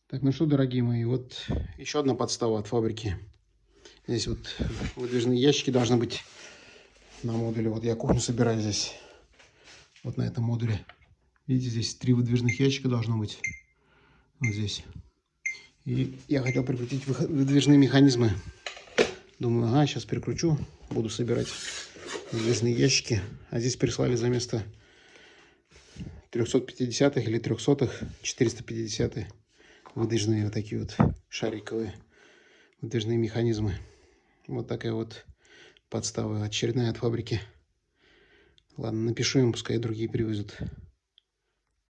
Так, ну что, дорогие мои, вот еще одна подстава от фабрики. Здесь вот выдвижные ящики должны быть на модуле. Вот я кухню собираю здесь, вот на этом модуле. Видите, здесь 3 выдвижных ящика должно быть. Вот здесь. И я хотел прикрутить выдвижные механизмы. Думаю, ага, сейчас прикручу, буду собирать выдвижные ящики. А здесь прислали за место 350-х или 300-х, 450-е выдвижные вот такие вот шариковые выдвижные механизмы. Вот такая вот подстава очередная от фабрики. Ладно, напишу им, пускай другие привезут.